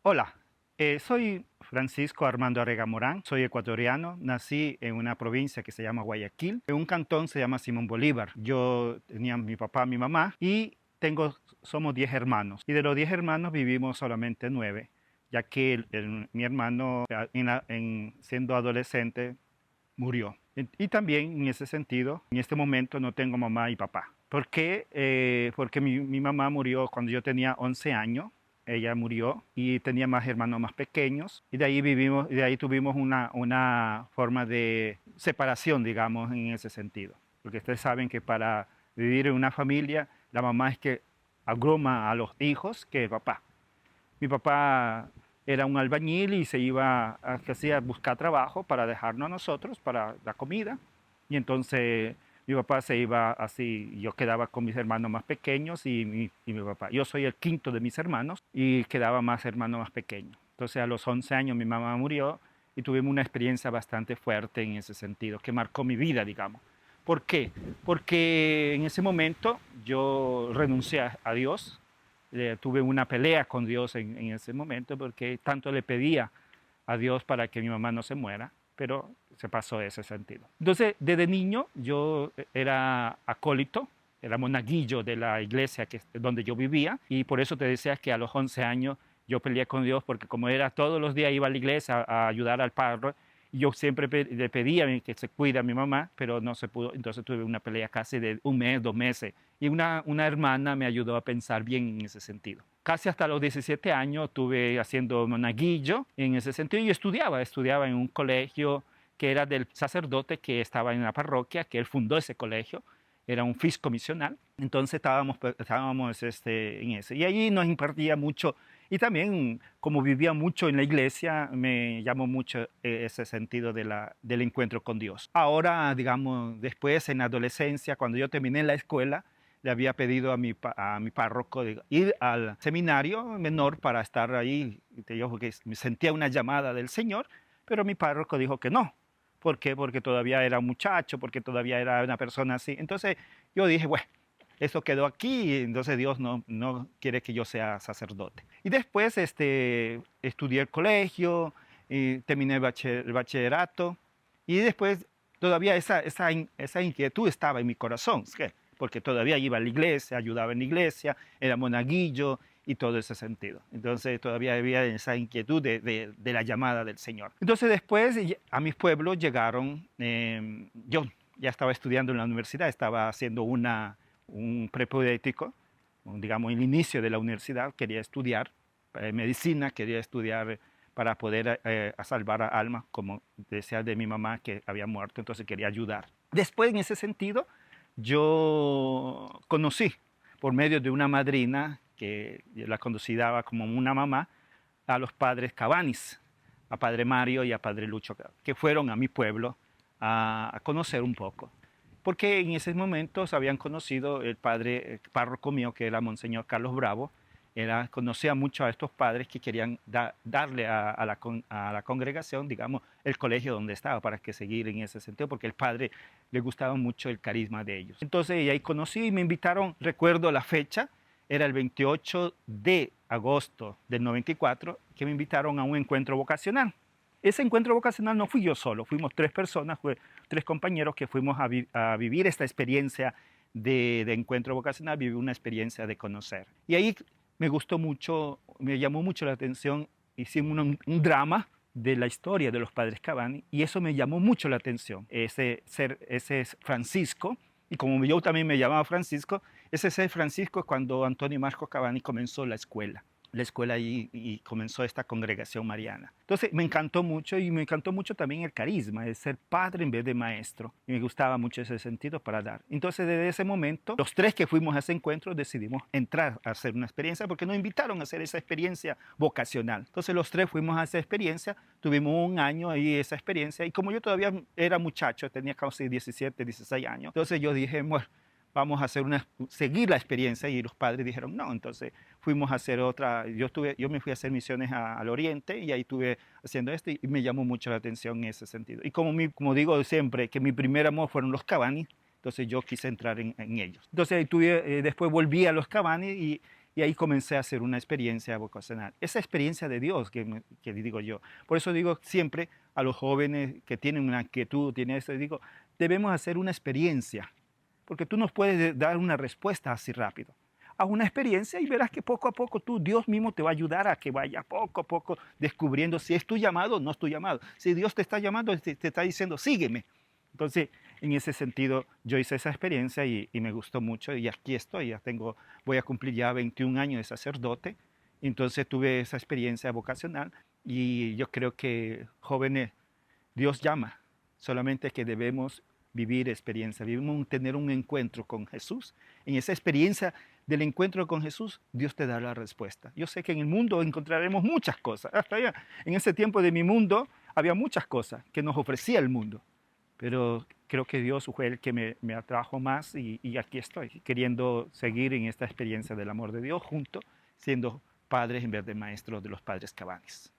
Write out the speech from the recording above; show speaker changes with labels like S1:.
S1: Hola, soy Francisco Armando Arrega Morán, soy ecuatoriano, nací en una provincia que se llama Guayaquil, en un cantón se llama Simón Bolívar. Yo tenía mi papá, mi mamá y somos 10 hermanos y de los 10 hermanos vivimos solamente 9, ya que mi hermano siendo adolescente murió. Y también en ese sentido, en este momento no tengo mamá y papá. ¿Por qué? Porque mi mamá murió cuando yo tenía 11 años. Ella murió y tenía más hermanos más pequeños y de ahí tuvimos una forma de separación, digamos, en ese sentido. Porque ustedes saben que para vivir en una familia, la mamá es que agruma a los hijos que el papá. Mi papá era un albañil y se iba a buscar trabajo para dejarnos a nosotros, para la comida. Y entonces mi papá se iba así, yo quedaba con mis hermanos más pequeños y mi papá. Yo soy el quinto de mis hermanos y quedaba más hermano más pequeño. Entonces a los 11 años mi mamá murió y tuvimos una experiencia bastante fuerte en ese sentido, que marcó mi vida, digamos. ¿Por qué? Porque en ese momento yo renuncié a Dios, tuve una pelea con Dios en ese momento porque tanto le pedía a Dios para que mi mamá no se muera, pero se pasó ese sentido. Entonces, desde niño yo era acólito, era monaguillo de la iglesia donde yo vivía y por eso te decía que a los 11 años yo peleé con Dios porque como era todos los días iba a la iglesia a ayudar al párroco y yo siempre le pedía que se cuide a mi mamá, pero no se pudo, entonces tuve una pelea casi de un mes, 2 meses y una hermana me ayudó a pensar bien en ese sentido. Casi hasta los 17 años estuve haciendo monaguillo en ese sentido y estudiaba en un colegio que era del sacerdote que estaba en la parroquia, que él fundó ese colegio, era un fisco misional, entonces estábamos en ese. Y allí nos impartía mucho, y también como vivía mucho en la iglesia, me llamó mucho ese sentido del encuentro con Dios. Ahora, digamos, después en la adolescencia, cuando yo terminé la escuela, le había pedido a mi párroco ir al seminario menor para estar ahí. Yo que me sentía una llamada del Señor, pero mi párroco dijo que no. ¿Por qué? Porque todavía era un muchacho, porque todavía era una persona así. Entonces yo dije, bueno, eso quedó aquí, y entonces Dios no quiere que yo sea sacerdote. Y después estudié el colegio, y terminé el bachillerato, y después todavía esa inquietud estaba en mi corazón, porque todavía iba a la iglesia, ayudaba en la iglesia, era monaguillo y todo ese sentido. Entonces todavía había esa inquietud de la llamada del Señor. Entonces después a mis pueblos llegaron, yo ya estaba estudiando en la universidad, estaba haciendo un prepodético, digamos el inicio de la universidad, quería estudiar medicina, quería estudiar para poder salvar a almas, como decía de mi mamá que había muerto, entonces quería ayudar. Después en ese sentido, yo conocí por medio de una madrina que la consideraba como una mamá a los padres Cabanis, a padre Mario y a padre Lucho, que fueron a mi pueblo a conocer un poco. Porque en esos momentos habían conocido el padre párroco mío, que era Monseñor Carlos Bravo, conocía mucho a estos padres que querían darle a la congregación, digamos, el colegio donde estaba para que seguir en ese sentido, porque el padre le gustaba mucho el carisma de ellos. Entonces ahí conocí y me invitaron, recuerdo la fecha, era el 28 de agosto del 94, que me invitaron a un encuentro vocacional. Ese encuentro vocacional no fui yo solo, fuimos 3 personas, 3 compañeros que fuimos a vivir esta experiencia de encuentro vocacional, vivir una experiencia de conocer. Y ahí me gustó mucho, me llamó mucho la atención, hicimos un drama de la historia de los padres Cabanis y eso me llamó mucho la atención, ese es Francisco, y como yo también me llamaba Francisco, ese ser Francisco es cuando Antonio Marcos Cabani comenzó la escuela y comenzó esta congregación mariana. Entonces me encantó mucho y me encantó mucho también el carisma, de ser padre en vez de maestro. Y me gustaba mucho ese sentido para dar. Entonces desde ese momento, los 3 que fuimos a ese encuentro decidimos entrar a hacer una experiencia porque nos invitaron a hacer esa experiencia vocacional. Entonces los 3 fuimos a esa experiencia, tuvimos un año ahí esa experiencia y como yo todavía era muchacho, tenía casi 17, 16 años, entonces yo dije, bueno, vamos a seguir la experiencia y los padres dijeron no, entonces fuimos a hacer otra, yo me fui a hacer misiones al oriente y ahí estuve haciendo esto y me llamó mucho la atención en ese sentido. Y como digo siempre, que mi primer amor fueron los Cabanis, entonces yo quise entrar en ellos. Entonces después volví a los Cabanis Y ahí comencé a hacer una experiencia vocacional. Esa experiencia de Dios que digo yo. Por eso digo siempre a los jóvenes que tienen una inquietud, tienen esto, digo, debemos hacer una experiencia. Porque tú nos puedes dar una respuesta así rápido. Haz una experiencia y verás que poco a poco Dios mismo te va a ayudar a que vaya poco a poco descubriendo si es tu llamado o no es tu llamado. Si Dios te está llamando, te está diciendo, sígueme. Entonces, en ese sentido, yo hice esa experiencia y me gustó mucho y aquí estoy. Voy a cumplir ya 21 años de sacerdote. Entonces tuve esa experiencia vocacional y yo creo que jóvenes, Dios llama, solamente que debemos vivir experiencia, debemos tener un encuentro con Jesús. En esa experiencia del encuentro con Jesús, Dios te da la respuesta. Yo sé que en el mundo encontraremos muchas cosas. Hasta allá, en ese tiempo de mi mundo había muchas cosas que nos ofrecía el mundo, pero creo que Dios fue el que me atrajo más y aquí estoy, queriendo seguir en esta experiencia del amor de Dios junto, siendo padres en vez de maestros de los padres Cabanis.